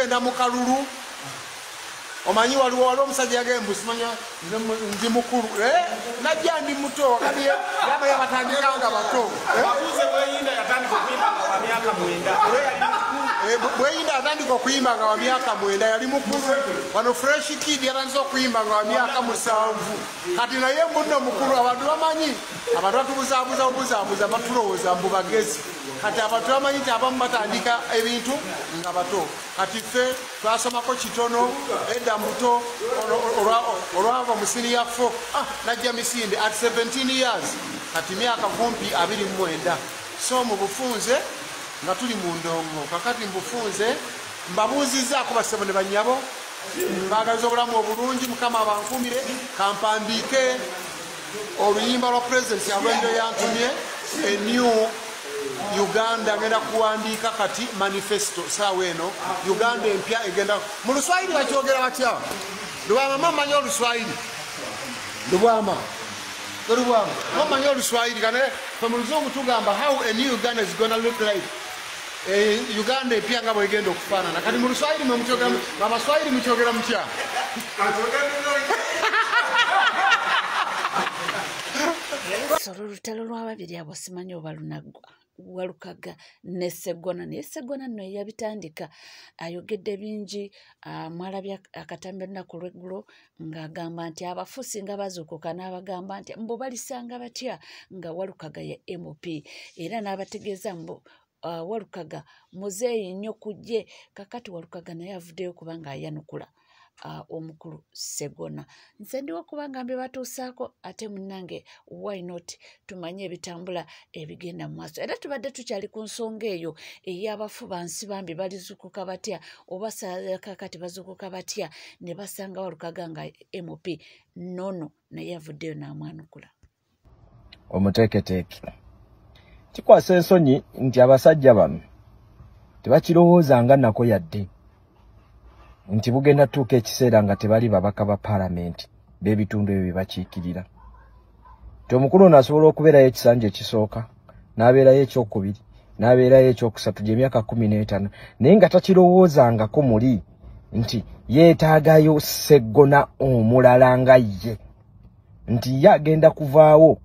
tugenda mu kalulu omanyi waliwo omusajja yagembu simanya ndi mukulu najja ndi muto kati yaba yabatandikanga bato Bweyinda atandika okuyimba nga wa myaka 9 yali mukulu wano fresh kid yatandise okuyimba nga wa myaka 7 kati naye munno mukulu abantu bamanyi abantu batubuzaabuza batulowooza mbu bagezi kati abantu bamanyi nti abamu batandika ebintu nga bato kati ffe twasomako kitono edda muto olwava mu senior 4 najja Misinde at 17 years kati myaka kumpi 29 so mu bufunze nga tuli mu ndongo kakati mbufunze mbabuuzizaako basebo ne bannyabo mbagaliza obulamu obulungi mukama abankumire kampandike oluyimba lwa president yalwenjo yantumye a new Uganda ngenda kuwandiika kati manifesto saawa eno Uganda empya egenda mu Luswayiri bakyogera batya Lubwama mamanyi Oluswayiri Lubwama mamanyi Oluswayiri kane fe mu Luzungu tugamba how a new Uganda is gonna look like Uganda empya nga bwegenda okufaanana kati mu Luswayiri mwe mukyogera Abaswayiri mukyogera mutya Solo lutalo lw'ababiri abo simanyi oba lunaggwa Walukaga ne Sseggona naye Sseggona nno yabitandika ayogedde bingi mwalabya akatambi ennaku lweggulo ng'agamba nti abafuusi nga bazuukuka n'abagamba nti mbu balisanga batya nga Walukaga ya MOP era n'abategeeza mbu Walukaga muzeeyi nnyo kujje kakati Walukaga naye avuddeyo kubanga ayanukula omukulu Sseggona nze ndiwo kubanga mbe batuusaako ate munnange why not tumanye ebitambula ebigenda mu maaso era tubadde tukyali ku nsonga eyo ey'abafu bansi bambi balizuukuka batya oba kakati bazuukuka batya ne basanga Walukaga nga MOP nono naye avuddeyo n'amwanukula omuteeketeeke kikwasa ensonyi nti abasajja bano tebakirowoozanga nako yadde nti bugenda tuuka ekiseera nga tebali babaka ba paalamenti b'ebitundu ebyo byebakiikirira ti omukulu ono asobola okubeerayo ekisanja ekisooka n'abeerayo ekyokubiri n'abeerayo ekyokusatu gy'emyaka 15 naye nga takirowoozangako muli nti yeetaagayo Sseggona omulala nga ye nti ye agenda kuvaawo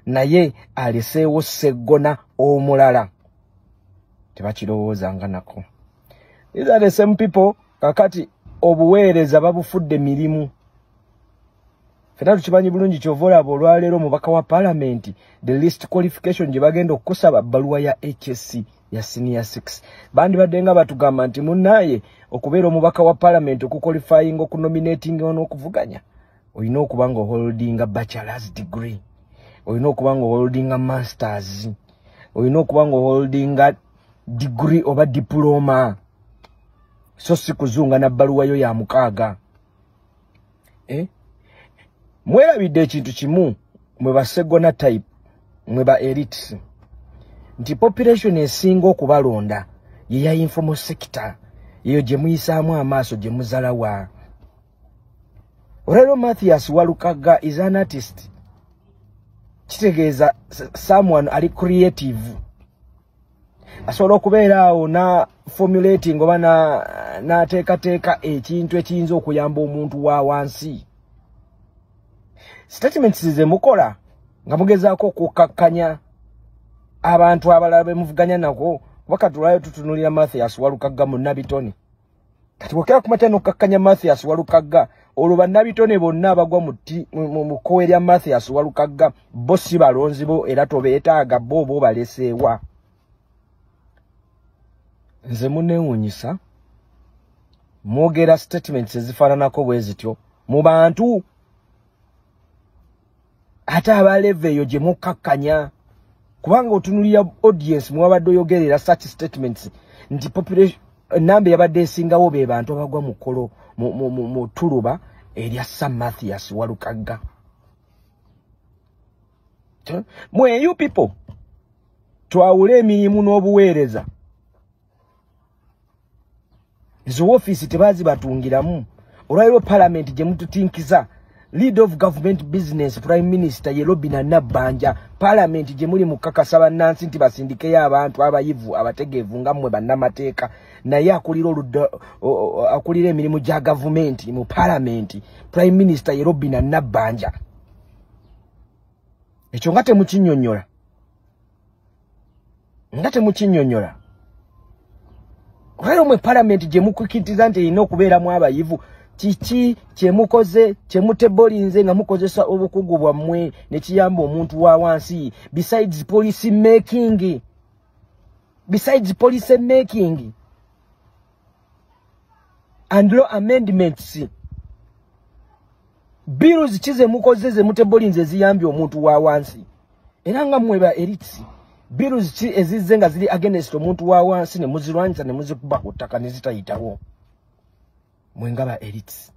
naye aleseewo Sseggona omulala tebakirowoozanga nako. These are the same people kakati obuweereza babufudde mirimu. Fena tukimanyi bulungi kyovolaba olwaleero mubaka wa paalamenti the list qualification gye bagenda okukusaba bbaluwa ya HSC ya senior 6 bandi baddenga batugamba nti munnaye okubeera omubaka wa paalamenti okuqualifying okunominating n'okuvuganya olina okuba nga holdinga bachelor's degree olina okuba nga holdinga masters olina okuba nga holdinga degree oba diploma so si kuzunga na bbaluwa yo ya mukaaga mwerabidde ekintu kimu mwe ba Sseggona type mwe ba elites nti population esinga okubalonda ye ya informal sector eyo gye muyisaamu amaaso gye muzalawa. Olero Mathias Walukaga is an artist kitegeeza someone ali creative asobola okubeera awo na formulating oba n'ateekateeka ekintu ekiyinza okuyamba omuntu wa wansi. Statements ze mukola nga mugezaako okukkakkanya abantu abalala be muvuganya nako wakati tulwayo tutunulira Mathias Walukaga mu Nabitone. Kati bwokera kumatya n'okkakkanya Mathias Walukaga olwo bannabitone bonna abagwa mu kkowe lya Mathias Walukaga bo si balonzi bo era tobeetaaga bo baleseewa. Nze munneewuunyisa mwogera statements ezifaananako bwe zityo mu bantu ate abaleve eyo gye mukkakkanya kubanga otunulira audience mwabadde oyogerera such statements nti population namba yabadde esingawo be bantu abagwa mu kkolo mu tuluba erya Sam Mathias Walukaga. Mwe you people twawule emirimu n'obuweereza ezo ofiisi tebazi batungiramu olwaliro paalamenti gye mututinkiza lead of government business prime minister ye Robinah Nabbanja parliament gye muli mukakasa bannansi nti basindikeyo abantu abayivu abategeevu nga mmwe bannamateeka naye akulira emirimu gya gavumenti mu parliament prime minister ye Robinah Nabbanja. Ekyo nga temukinnyonnyola olwaleero mwe parliament gye mukukitiza nti erina okubeeramu abayivu kiki kyemukoze kyemutebolinze nga mukozesa obukugu bwammwe ne kiyamba omuntu wa wansi besides policy making and law amendments bills kize mukoze ze mutebolinze ziyambye omuntu wa wansi era nga mweba elites bills ki ezizze nga ziri against omuntu wa wansi ne muzirwanyisa ne muzikuba ku ttaka ne zitayitawo mwengaba elites.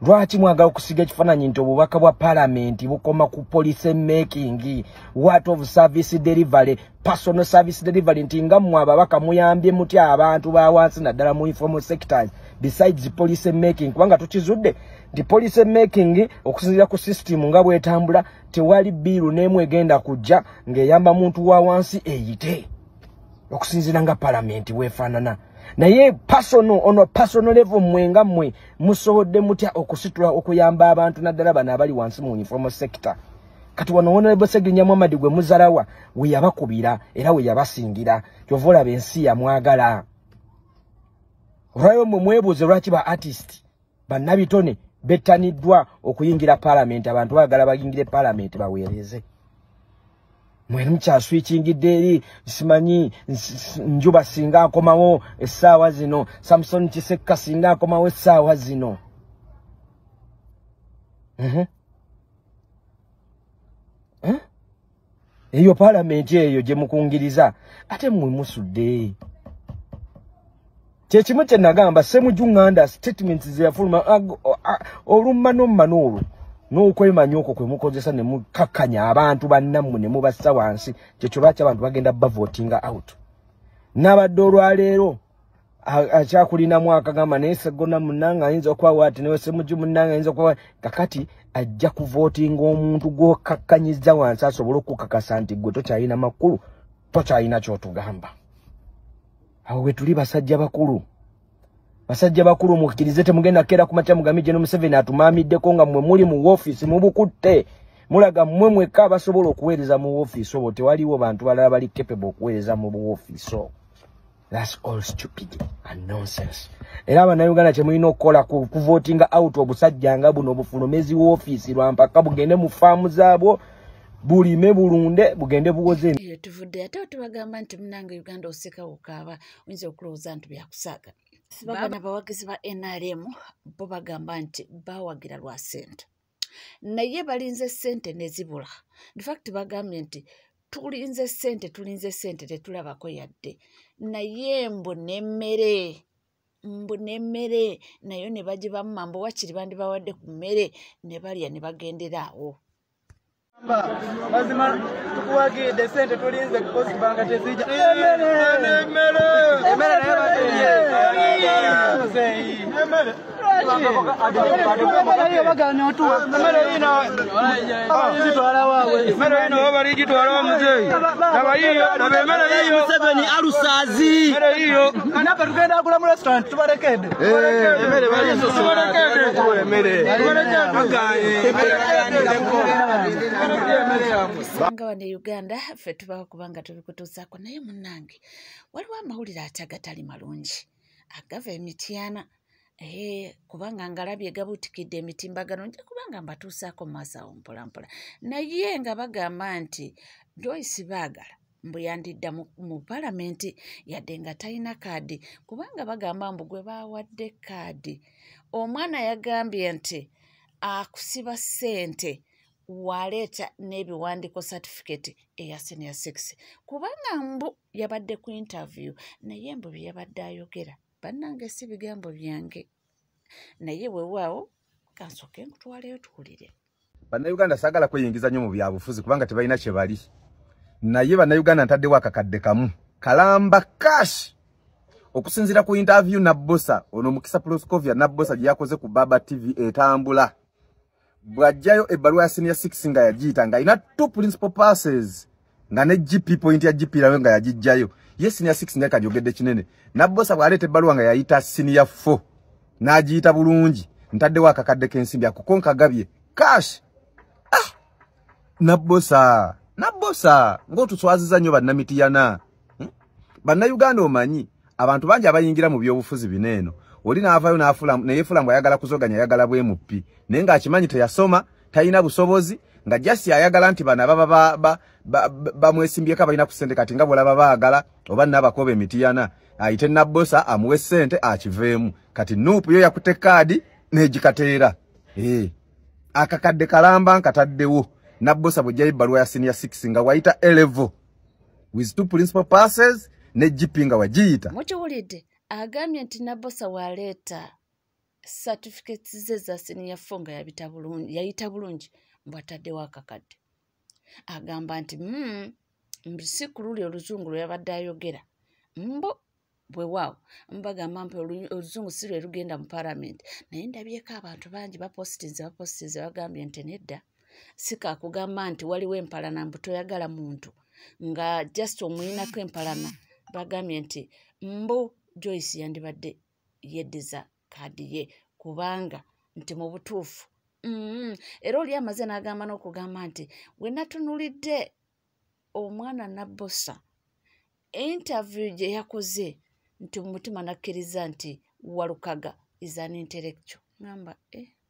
Lwaki mwagala okusiga ekifaananyi nti obubaka bwa parliament bukoma ku policy making what of service delivery personal service delivery nti nga mmwe ababaka muyambye mutya abantu ba wansi naddala mu informal sectors besides policy making kubanga tukizudde nti policy making okusinziira ku system nga bwetambula tewali biiru n'emu egenda kujja ng'eyamba muntu wa wansi eyite okusinziira nga parliament weefaanana. Naye personal level mwenga mwe musobodde mutya okusitula okuyamba abantu naddala bano abali wansi mu informal sector. Kati wano Honorable Ssegirinnya Muhammad gwe muzalawa we yabakubira era we yabasingira kyova olaba ensi yamwagala. Olwayo mwe mwebuuze lwaki ba artist bannabitone bettaniddwa okuyingira parliament abantu baagala bayingire parliament baweereze. Mwene mukyaswikingidde eri simanyi njuba singa akomawo essaawa zino Samson Kisekka singa akomawo essaawa zino. Eyo parliament eyo gye mukungiriza ate mmwe musudde. Kyekimu kye nagamba Ssemujjunganda statements ze yafuluma olummano olwo n'okwemanya okwo kwe mukozesa ne mukakkanya abantu bannammwe ne mubassa wansi kyekyo lwaki abantu bagenda bavotinga out. N'abadde olwaleero akyakulina mwaka gamba naye Sseggona munnange ayinza okwawa ati naye Ssemujju munnange ayinza okwawa kakati ajja kuvotinga omuntu gw'okakkanyiza wansi asobole okukakasa nti gwe tokyalina makulu tokyalina kyotugamba. Awo we tuli basajja bakulu mukkirize temugenda kera kumakya mugambi General Museveni atumaamiddeko nga mmwe muli mu office mubukutte mulaga mmwe mwekka abasobola okuweereza mu office obwo tewaliwo bantu balala bali capable okuweereza mu office. That's all stupid and nonsense. Era Abannayuganda kye mulina okukola kuvotinga out obusajja nga buno obufulumezi w'office lwampaka bugende mu faamu zaabwo bulime bulunde bugende buwoze. Iyo tuvudde ate tubagamba nti munange Uganda oseka okaaba oyinza okulowooza nti byakusaaga. Baba abawagizi ba NRM bo bagamba nti bawagira lwa ssente naye balinze ssente ne zibula. In fact bagambye nti tulinze ssente tetulabako yadde naye mbu n'emmere nayo ne bagibamu mambo wakiri bandi bawadde ku mmere ne balya ne bagendera awo. Mazima tukuwagidde ssente tulinze kukosi banga tezija Museveni alusazi napa tugenda kula mu restaurant tubarekedde Sanga wane Uganda ffe tubaho kubanga tubikutuusaako naye munnange waliwo amawulire ate agatali malungi agava emityana kubanga ngalabye gabuutikidde emitimbagano nja kubanga mbatuusaako mu maaso awo mpolampola naye nga bagamba nti Joyce baagala mbu yandidda mu palamenti yadde nga talina kaadi kubanga bagamba mbu gwe baawadde kaadi omwana yagambye nti akusiba ssente waleeta n'ebiwandiiko certificate eya senior 6 kubanga mbu yabadde ku interview naye mbu bye yabadde ayogera bannange si bigambo byange naye weewaawo kansooke nkutwaleyo tuwulire. Bannayuganda saagala kweyingiza nnyo mu byabufuzi kubanga tebalina kye bali naye Bannayuganda ntaddewo akakadde kamu kalamba cash okusinziira ku interview Nabbosa ono Mukisa Proscovia Nabbosa gye yakoze ku Baba TV etambula bwajjayo ebbaluwa ya senior 6 nga yagiyita nga ina 2 principal passes nga ne GP point ya GP lawe nga yagijjayo ye senior 6 nga kajogedde kinene nabbosa bwaleta ebbaluwa nga yayita senior 4 n'agiyita bulungi ntaddewo akakadde k'ensimbi akukonka gabye cash nabbosa ng'otuswaziza nnyo bannamitiyana bannayuganda omanyi abantu bangi abayingira mu byobufuzi bineeno oli n'avaayo neyeefula mbu ayagala kuzoganya ayagala bwemupi naye ng'akimanyi teyasoma talina busobozi nga jasi ayagala nti bano ababa bamwesimbyeko abalina ku ssente kati nga bwolaba baagala oba n'abakoba emitiyana ayite nabbosa amuwe ssente akiveemu kati nuupu yo yakute kaadi n'egikateera akakadde kalamba nkataddewo nabbosa bw'ejjayo ebbaluwa ya senior 6 nga wayita A-level with 2 principal passes ne GP nga wagiyita mukiwulidde agambye nti nabbosa waleeta certificates ze za senior 4 nga yayita bulungi mbwataddewo akakadde agamba nti si ku luli oluzungu lwe yabadde ayogera bwewaawo mbagamba mpe oluzungu si lwe lugenda mu palamenti naye ndabyeko abantu bangi bapositize bagambye nti nedda sika kugamba nti waliwo empalana mbu toyagala muntu nga just omuyinako empalana bagambye nti Joyce yandibadde yeddiza kaadi ye kubanga nti mu butuufu era oli amaze n'agamba n'okugamba nti we natunulidde omwana nabbosa interview gye yakoze nti mu mutima nakkiriza nti Walukaga is an intellectual ngamba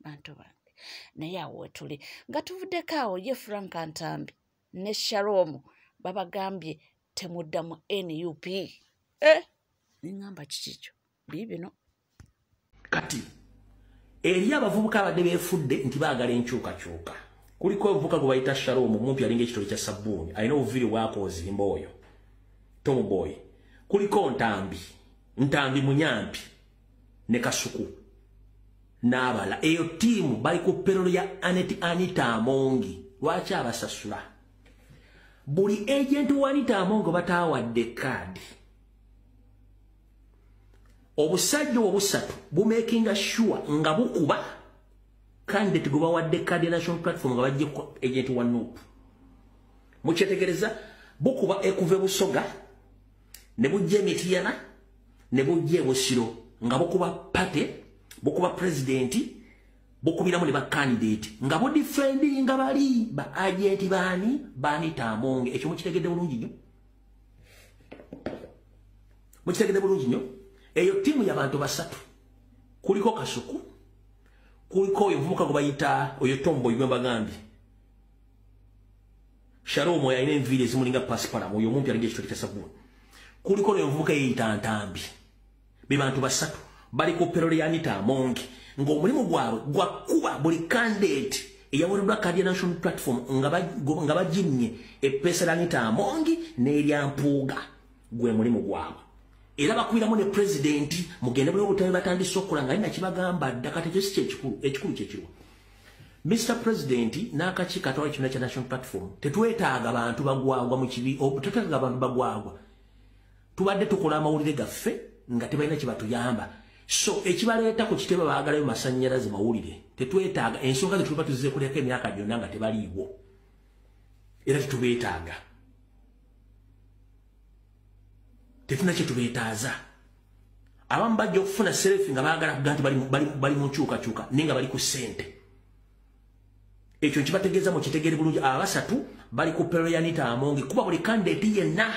bantu bange naye awo wetuli nga tuvuddeko awo ye Frank Antambi ne Shalom babagambye temuddamu NUP ningamba kikikyo bibino kati eri abavubuka abadde beefudde nti baagala enkyukakyuka kuliko obuvubuka gwe bayita Shalom mumpi alinga ekitole kya sabbuuni alina obuviri bwakozimba oyo Tom Boy kuliko Ntambi Munyampi ne Kasuku n'abala eyo tiimu bali ku perolo ya Anita Amongi lwaki abasasula buli agent wa Anita Amongi bataawadde kaadi obusajja obusatu bumakinga sure nga bukuba candidate gwe bawadde kaadi ya national platform nga bajje ku agent wa NUP mukyetegereza bukuba ekuve Busoga ne bujje Mitiyana ne bujje Busiro nga bukuba pate bukuba president bukubiramu ne ba candidate nga bu defending nga bali ba agent bani Tamonge ekyo mukitegedde bulungi nnyo mukitegedde bulungi nnyo eyo timu y'abantu basatu kuliko Kasuku kuliko oyo vubuka gwe bayita oyo Tombo ywe bagambye Sharomo yalina enviiri ezimulinga pasipalamu oyo mumpi alinga ekitole kya sabbuuni kuliko oyo vubuka yeyita Ntambi be bantu basatu bali ku perole ya Anita Amongi ng'omulimu gwabwe gwakuba buli candidate eyawereddwa kaadi ya national platform nga baginnye eppeesa lya Anita Amongi n'erya Mpuuga gwe mulimu gwabwe era bakubiramu ne presidenti mugende buli obutabi batandise okukola nga alina kibagamba dda kati ekyo si ekikulu kyekirwa Mr. President n'akakiiko atwala ekibiina kya national platform tetwetaaga bantu bagwagwa mu kibi tetwetaaga abantu bagwagwa tubadde tukola amawulire gaffe nga tebalina kibatuyamba so ekibaleeta ku kitebe baagalayo masannyalaze mawulire tetwetaaga ensonga zetuba tuzize kulyako emyaka gyonna nga tebaliiwo era tetubeetaaga tefuna kyetubeetaaza abamu bajja okufuna selfi nga baagala kuga nti bali mu nkyukakyuka naye nga bali ku ssente ekyo nkibategeeza mu kitegere bulungi abasatu bali ku perolo ya Anita Amongi kuba buli candidate yenna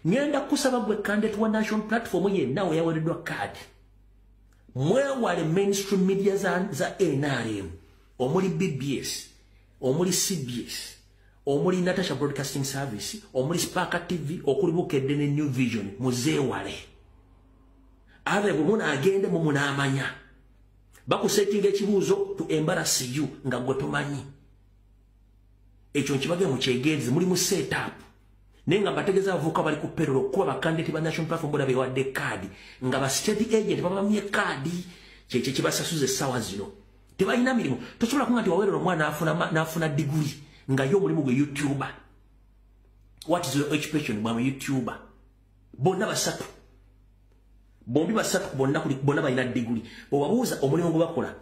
ngenda kusaba gwe candidate wa national platform yenna we yawereddwa kaadi mwewale mainstream media za NRM omuli BBS omuli CBS omuli Natasha Broadcasting Service omuli Spark TV okuli Bukedde ne New Vision muzeewale abe bumuna agende mu munamanya bakusettinga ekibuuzo to embarrass you nga gwe tomanyi ekyo nkibage mu kyegenzi muli mu setup nenga bategeza avuka bali ku perolo kuba bakandidate ba national platform boda bewadde kaadi nga ba state agent babamye kaadi kyekye kibasasuze sawa zino tebalina mirimu tosobola kunga nti wawerera omwana n'afuna degree nga yo mulimu gwe YouTuber what is your occupation bwa YouTuber bonna basatu bombi basatu bonna balina degree obabuuza omulimu gwe bakola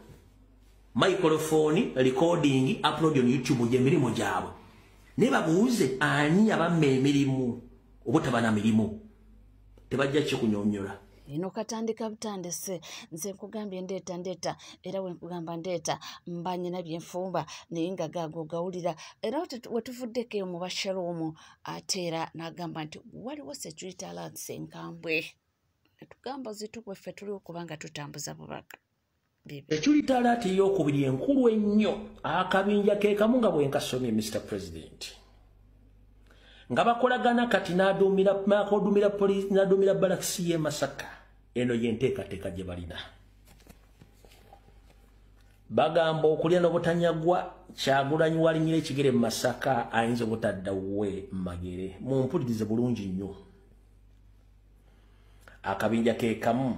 microphone, recording, upload on YouTube je milimo gyabwe. Ne babuuze ani abamme emirimu obutabana mirimu. Tebajja kyo kunyonyola. Ino katandika butandise nze nkugambye ndeeta era we nkugamba ndeeta mbanye na byenfumba neyinga gago gawulira era wetuvuddeko mu bashalumu atera nagamba nti waliwo security alert enkambwe netugamba zitukwe ffe tuli okubanga tutambuza bubaka security alert ey'okubiri enkulu ennyo akabinja ke kamu nga bwe nkasomye Mr. President nga bakolagana kati n'adumira police n'adumira balakisi ye Masaka eno yenteekateeka gye balina bagamba okulya n'obutanyagwa Kyagulanyi walinyira ekigere Masaka ayinza obutadda we magere mumpulirize bulungi nnyo akabinja ke kamu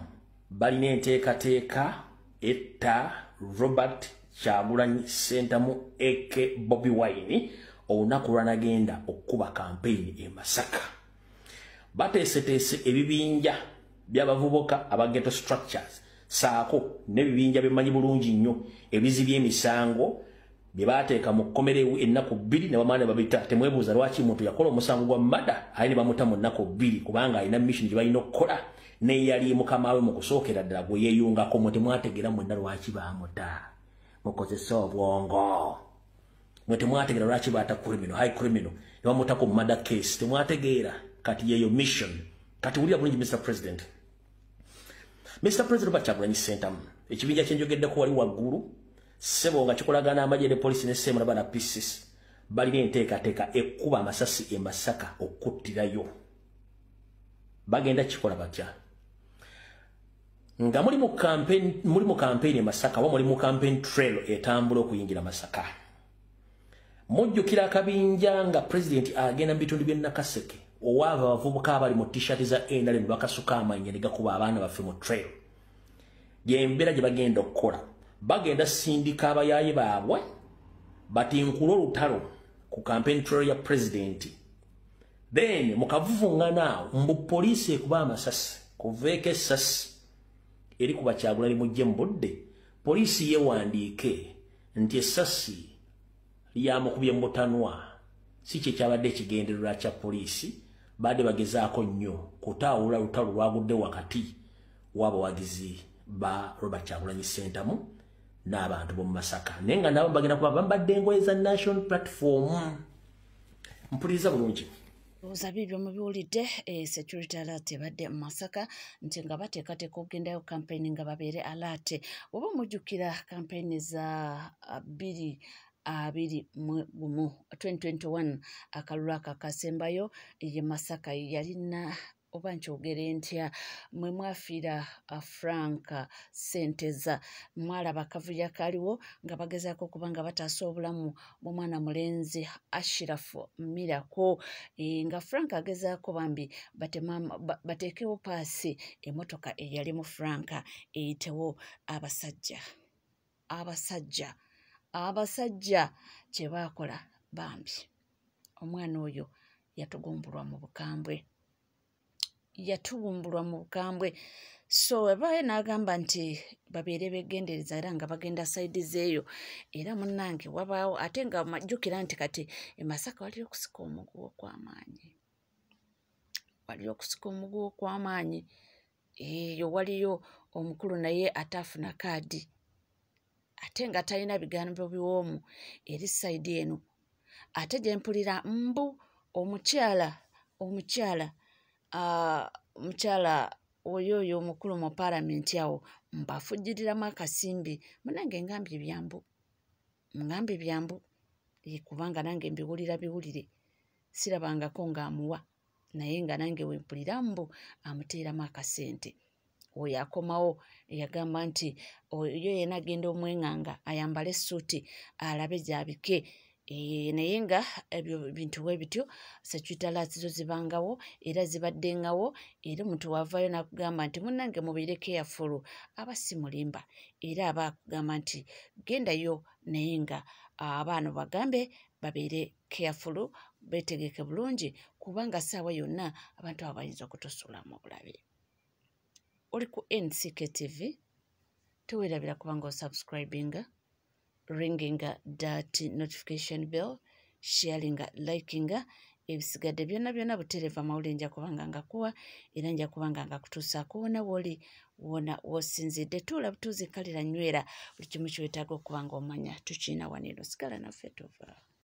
balina enteekateeka etta Robert Kyagulanyi Ssentamu eke Bobi Wine olunaku lwanagenda okukuba campaign e Masaka bateeseteese ebibinja by'abavubuka aba ghetto structures saako n'ebibinja bimanyi bulungi nnyo ebizibye emisango bye baateeka mu kkomerewo ennaku 2 ne bamaana babita temwebuuza lwaki omuntu yakola omusango gwa mada ayine bamuta mu nnaku 2 kubanga alina mission gye balina okukola ne yali mukama we mu kusookera ddala gwe yeeyungako mu temwategeera mwenna lwaki baamuta mukozesa obwongo mwe temwategeera lwaki baata criminal high criminal ne bamutako mu murder case temwategeera kati yeyo mission kati wulira bulungi Mr. President Robert Kyagulanyi Ssentamu ekibinja kyenjogeddeko wali waggulu sebo nga kikolagana amagye ne police ne ssemula bana pieces balina enteekateeka ekkuba amasasi e Masaka okuttirayo bagenda kikola batya nga muli mu campaign e Masaka wa muli mu campaign trail etambula okuyingira Masaka mujjukira akabinja nga president agenda mu bitundu by'e Nakaseke owaava abavubuka abali mu t-shirt za NRM bakasuka amanya ne gakuba abaana baffe mu trail gy'embeera gye bagenda okukola bagenda sindika abayaaye baabwe batinkula olutalo ku campaign trail ya president then mukavuvuŋŋana mbu poliisi ekuba amasasi kuveeko essasi eri kuba Kyagulanyi mujje mu budde poliisi yeewandiike nti essasi lyamukubye mu butanwa si kye kyabadde ekigendererwa kya poliisi badde bagezaako nnyo kutaawula lutalo lwagudde wakati w'abawagizi ba Robert Kyagulanyi Ssentamu n'abantu b'omu Masaka naye nga nabo bagenda kuba bambadde engoye za national platform mpuliriza bulungi Oza bibyo mubiwulidde security alert ebadde mu Masaka nti nga bateekateeka okugendayo campaign nga babeere alert oba mujjukira campaign za 2021 akalulu akasembayo ye Masaka yalina oba nkyogere ntya mwe mwafiira Frank Senteza mwalaba kavuya kaliwo nga bagezaako okuba nga bataasa obulamu bw'omwana mulenzi Ashirafu Miracle nga Frank agezaako bambi bateekewo paasi emmotoka eyali mu Frank eyitewo abasajja kye baakola bambi omwana oyo yatugumbulwa mu bukambwe so ebaye n'agamba nti babeere begendereza era nga bagenda saidi zeeyo era munnange wabaawo ate nga majjukira nti kati e Masaka waliyo okusika omuguwa okw'amaanyi eyo waliyo omukulu naye ataafuna kaadi ate nga talina bigambo biwoomu eri saidi eno ate gye mpulira mbu omukyala oyo omukulu mu palamenti awo mbafujjiriramu akasimbi munange ngambye byambu kubanga nange biwulire sirabangako ng'amuwa naye nga nange wempulira mbu amuteeramu akasente oyo akomawo yagamba nti oyo yena agenda omwenganga ayambale essuuti alabe gyabike naye nga ebyo bintu we bityo security alerts zo zibangawo era zibaddengawo era omuntu wavayo nakugamba nti munnange mubeere careful aba si mulimba era aba akugamba nti gendayo naye nga abaana bagambe babeere careful betegeke bulungi kubanga saawa yonna abantu abo bayinza okutusuulamu obulabe oli ku NCK TV teweerabira kubanga osubscribinga ringing that notification bell, sharing, liking, ebisigadde byonna butereva mawulire nja kubanga ngakuwa era nja kubanga ngakutuusaako wona woli wona wosinzidde. Tuula butuuzi kalira nywera buli kimu kyetaaga okuba nga omanya tukiina waneno sigala naffe tova.